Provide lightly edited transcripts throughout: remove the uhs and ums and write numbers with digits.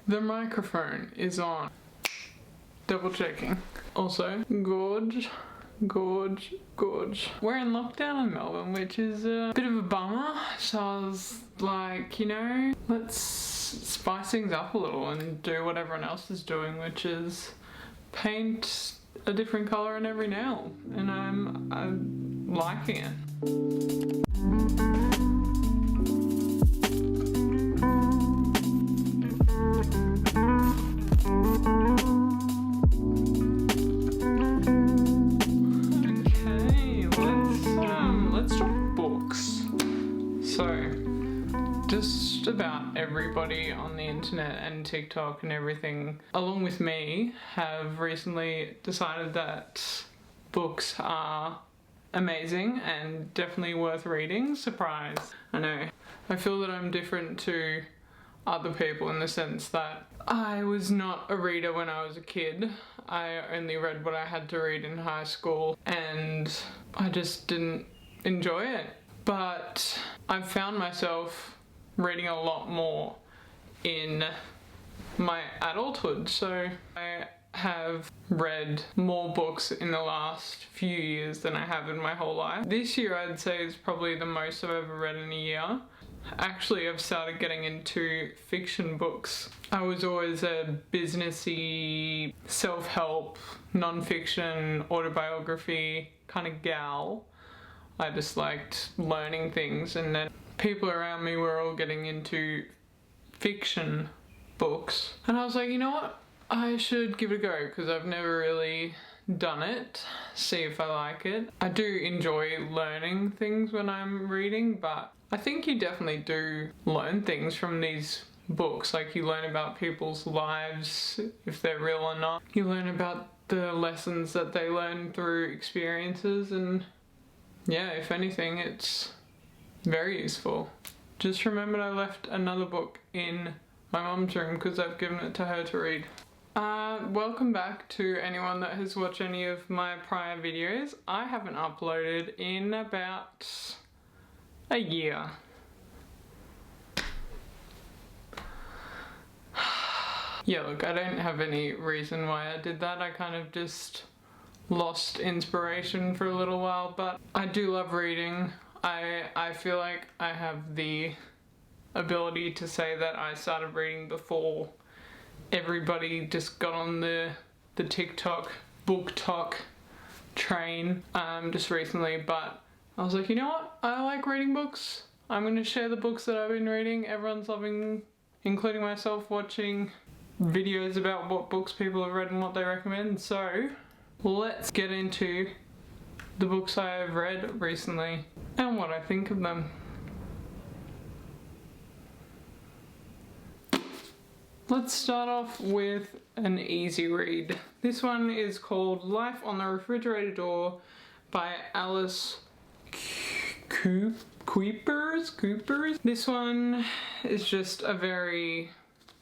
The microphone is on. Double checking. Also, gorge. We're in lockdown in Melbourne, which is a bit of a bummer. So I was like, you know, let's spice things up a little and do what everyone else is doing, which is paint a different color in every nail. And I'm liking it. Just about everybody on the internet and TikTok and everything, along with me, have recently decided that books are amazing and definitely worth reading. Surprise. I know. I feel that I'm different to other people in the sense that I was not a reader when I was a kid. I only read what I had to read in high school and I just didn't enjoy it. But I've found myself reading a lot more in my adulthood, so I have read more books in the last few years than I have in my whole life. This year I'd say is probably the most I've ever read in a year. Actually, I've started getting into fiction books. I was always a businessy, self-help, non-fiction, autobiography kind of gal. I just liked learning things, and then people around me were all getting into fiction books. And I was like, you know what? I should give it a go because I've never really done it. See if I like it. I do enjoy learning things when I'm reading, but I think you definitely do learn things from these books. Like you learn about people's lives, if they're real or not. You learn about the lessons that they learn through experiences, and yeah, if anything, it's very useful. Just remembered I left another book in my mum's room because I've given it to her to read. Welcome back to anyone that has watched any of my prior videos. I haven't uploaded in about a year. Yeah, look, I don't have any reason why I did that. I kind of just lost inspiration for a little while, but I do love reading. I feel like I have the ability to say that I started reading before everybody just got on the TikTok book talk train just recently, but I was like, you know what? I like reading books. I'm going to share the books that I've been reading. Everyone's loving, including myself, watching videos about what books people have read and what they recommend. So let's get into the books I have read recently and what I think of them. Let's start off with an easy read. This one is called Life on the Refrigerator Door by Alice Coopers. This one is just a very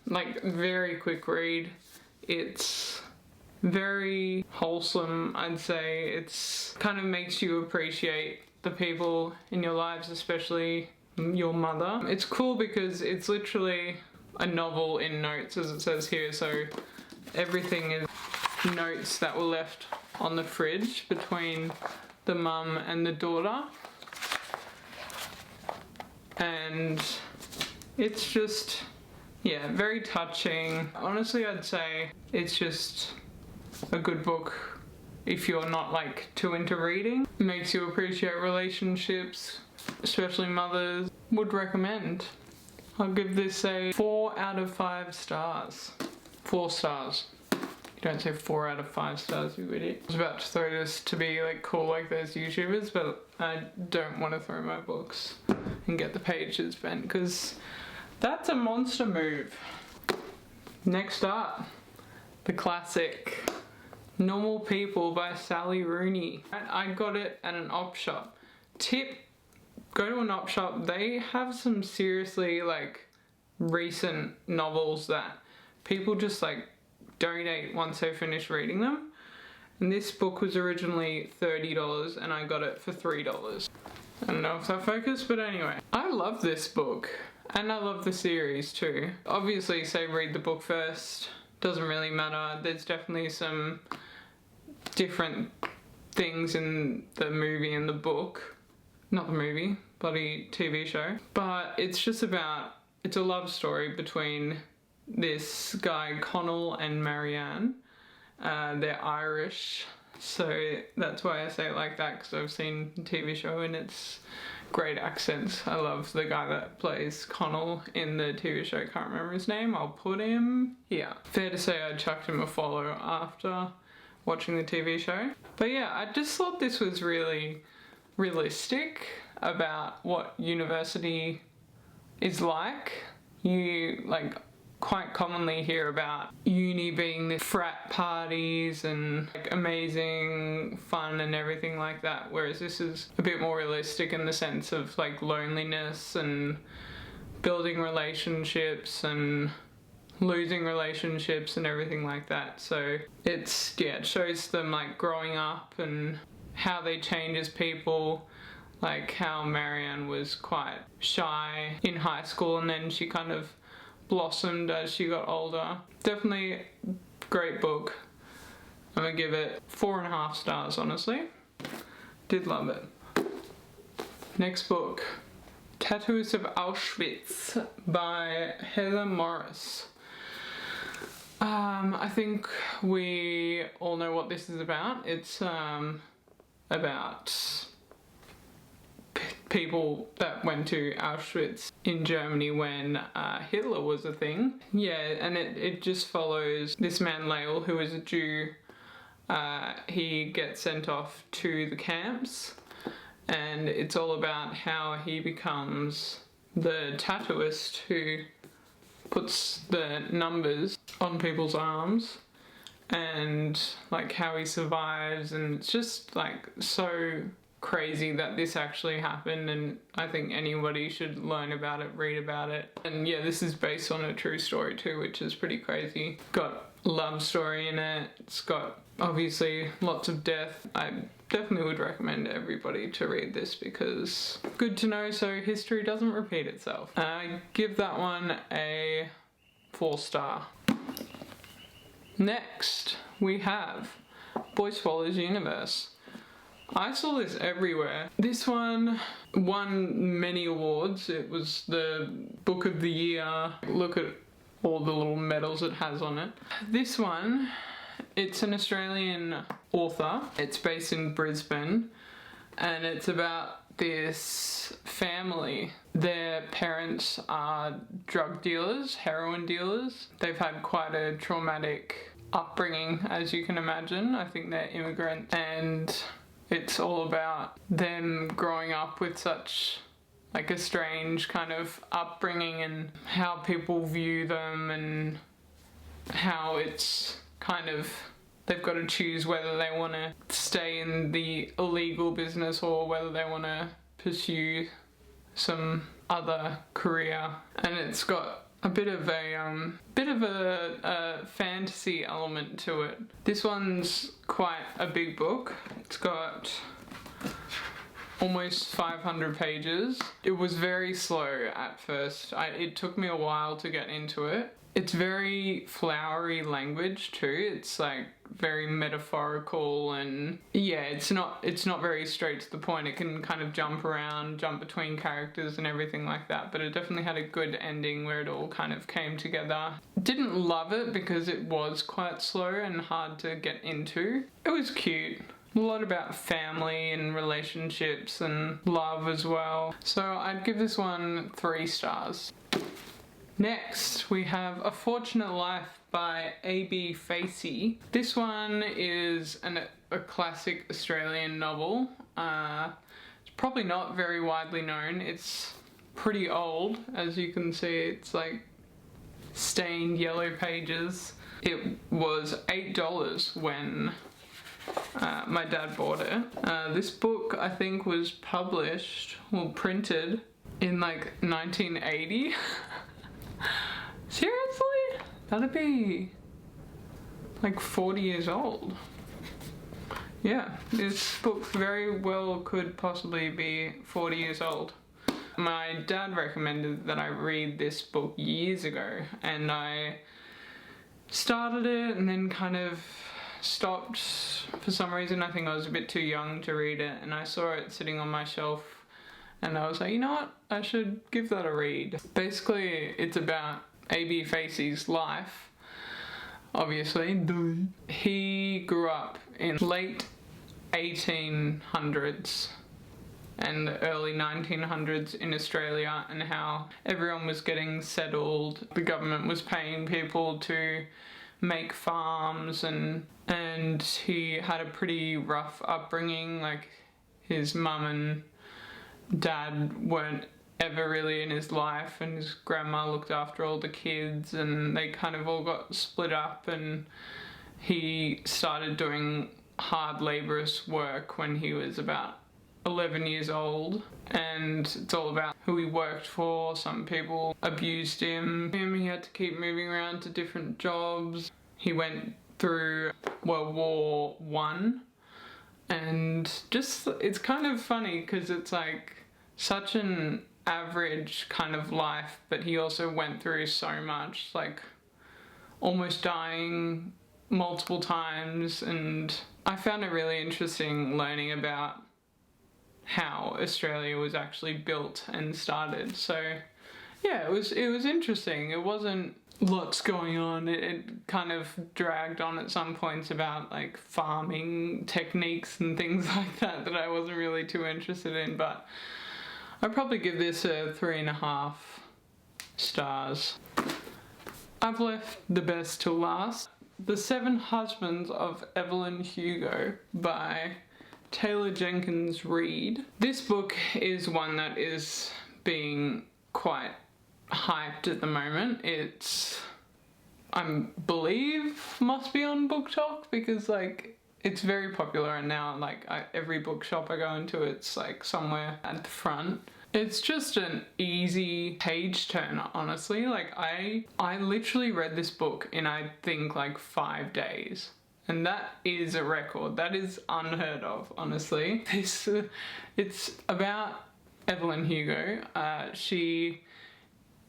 quick read. It's very wholesome, I'd say. It's kind of makes you appreciate the people in your lives, especially your mother. It's cool because it's literally a novel in notes, as it says here, so everything is notes that were left on the fridge between the mum and the daughter. And it's just, yeah, very touching. Honestly, I'd say it's just a good book if you're not like too into reading. It makes you appreciate relationships, especially mothers. Would recommend. I'll give this a 4 out of 5 stars. 4 stars. You don't say 4 out of 5 stars, you idiot. I was about to throw this to be like cool like those YouTubers, but I don't want to throw my books and get the pages bent because that's a monster move. Next up, the classic Normal People by Sally Rooney. I got it at an op shop. Tip, go to an op shop. They have some seriously like recent novels that people just like donate once they finish reading them. And this book was originally $30 and I got it for $3. I don't know if that focused, but anyway. I love this book. And I love the series too. Obviously, say read the book first, doesn't really matter. There's definitely some different things in the movie and the book. Not the movie, bloody TV show. But it's just about, it's a love story between this guy Connell and Marianne. They're Irish, so that's why I say it like that, because I've seen the TV show and it's great accents. I love the guy that plays Connell in the TV show. Can't remember his name. I'll put him here. Fair to say I chucked him a follow after watching the TV show. But yeah, I just thought this was really realistic about what university is like. You quite commonly hear about uni being the frat parties and amazing fun and everything like that, whereas this is a bit more realistic in the sense of loneliness and building relationships and losing relationships and everything like that. So it shows them growing up and how they change as people, how Marianne was quite shy in high school and then she kind of blossomed as she got older. Definitely a great book. I'm gonna give it 4.5 stars, honestly. Did love it. Next book, Tattoos of Auschwitz by Heather Morris. I think we all know what this is about. It's about people that went to Auschwitz in Germany when Hitler was a thing. Yeah, and it just follows this man Lael, who is a Jew. He gets sent off to the camps and it's all about how he becomes the tattooist who puts the numbers on people's arms and how he survives, and it's just so crazy that this actually happened, and I think anybody should learn about it, read about it. And yeah, this is based on a true story too, which is pretty crazy. Got love story in it, it's got obviously lots of death. I definitely would recommend everybody to read this because good to know so history doesn't repeat itself. I give that one a 4-star. Next we have Boy Swallows Universe. I saw this everywhere. This one won many awards. It was the book of the year. Look at all the little medals it has on it. This one, it's an Australian author. It's based in Brisbane and it's about this family. Their parents are drug dealers, heroin dealers. They've had quite a traumatic upbringing, as you can imagine. I think they're immigrants, and it's all about them growing up with such a strange kind of upbringing and how people view them and how it's kind of they've got to choose whether they want to stay in the illegal business or whether they want to pursue some other career. And it's got a bit of a fantasy element to it. This one's quite a big book. It's got almost 500 pages. It was very slow at first. It took me a while to get into it. It's very flowery language too. It's very metaphorical, and yeah, it's not very straight to the point. It can kind of jump around, jump between characters and everything like that, but it definitely had a good ending where it all kind of came together. Didn't love it because it was quite slow and hard to get into. It was cute. A lot about family and relationships and love as well. So I'd give this one 3 stars. Next, we have A Fortunate Life by A.B. Facey. This one is a classic Australian novel. It's probably not very widely known. It's pretty old, as you can see. It's stained yellow pages. It was $8 when my dad bought it. This book, I think, was printed in 1980. Seriously? That'd be 40 years old. Yeah, this book very well could possibly be 40 years old. My dad recommended that I read this book years ago, and I started it and then kind of stopped for some reason. I think I was a bit too young to read it, and I saw it sitting on my shelf and I was like, you know what, I should give that a read. Basically, it's about A.B. Facey's life, obviously. He grew up in late 1800s and the early 1900s in Australia, and how everyone was getting settled. The government was paying people to make farms, and he had a pretty rough upbringing. Like, his mum and dad weren't ever really in his life, and his grandma looked after all the kids, and they kind of all got split up, and he started doing hard laborious work when he was about 11 years old. And it's all about who he worked for. Some people abused him. He had to keep moving around to different jobs. He went through World War One, and just, it's kind of funny because it's like such an average kind of life, but he also went through so much, like almost dying multiple times. And I found it really interesting learning about how Australia was actually built and started. So yeah, it was interesting. It wasn't lots going on. It kind of dragged on at some points about like farming techniques and things like that I wasn't really too interested in, but I'd probably give this a 3.5 stars. I've left the best till last. The Seven Husbands of Evelyn Hugo by Taylor Jenkins Reid. This book is one that is being quite hyped at the moment. It's, I believe, must be on Book Talk, because like it's very popular, and now like every bookshop I go into, it's like somewhere at the front. It's just an easy page turner, honestly. Like I literally read this book in, I think, like 5 days. And that is a record. That is unheard of, honestly. It's about Evelyn Hugo. She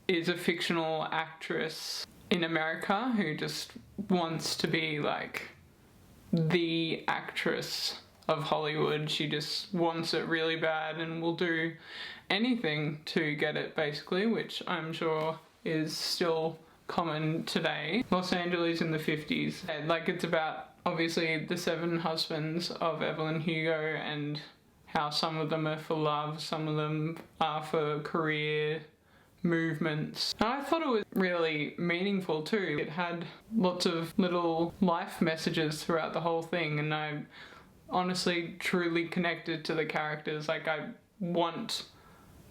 is a fictional actress in America who just wants to be like the actress of Hollywood. She just wants it really bad and will do anything to get it, basically, which I'm sure is still common today. Los Angeles in the 50s. And, like, it's about obviously the 7 husbands of Evelyn Hugo, and how some of them are for love, some of them are for career movements. And I thought it was really meaningful too. It had lots of little life messages throughout the whole thing, and I honestly truly connected to the characters. Like, I want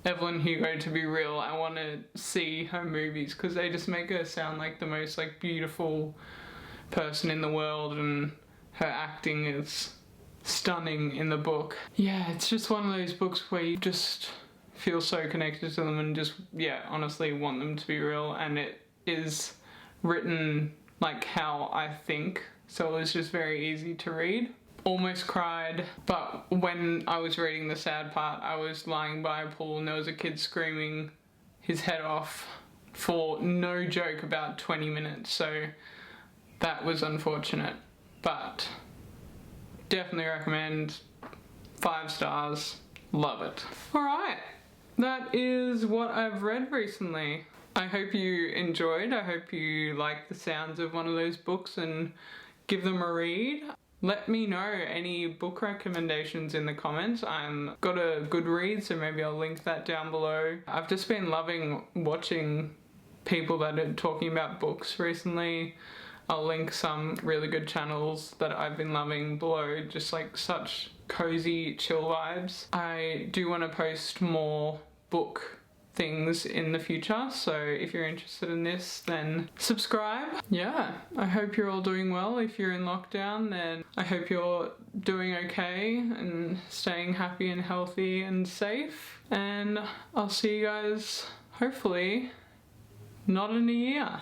Evelyn Hugo to be real. I want to see her movies because they just make her sound like the most like beautiful person in the world, and her acting is stunning in the book. Yeah, it's just one of those books where you just feel so connected to them and just, yeah, honestly want them to be real. And it is written like how I think, so it was just very easy to read. Almost cried, but when I was reading the sad part, I was lying by a pool and there was a kid screaming his head off for, no joke, about 20 minutes, so that was unfortunate, but definitely recommend. 5 stars, love it. Alright, that is what I've read recently. I hope you enjoyed. I hope you like the sounds of one of those books and give them a read. Let me know any book recommendations in the comments. I've got a Goodreads, so maybe I'll link that down below. I've just been loving watching people that are talking about books recently. I'll link some really good channels that I've been loving below, just like such cozy, chill vibes. I do want to post more book things in the future, so if you're interested in this, then subscribe. Yeah, I hope you're all doing well. If you're in lockdown, then I hope you're doing okay and staying happy and healthy and safe, and I'll see you guys hopefully not in a year.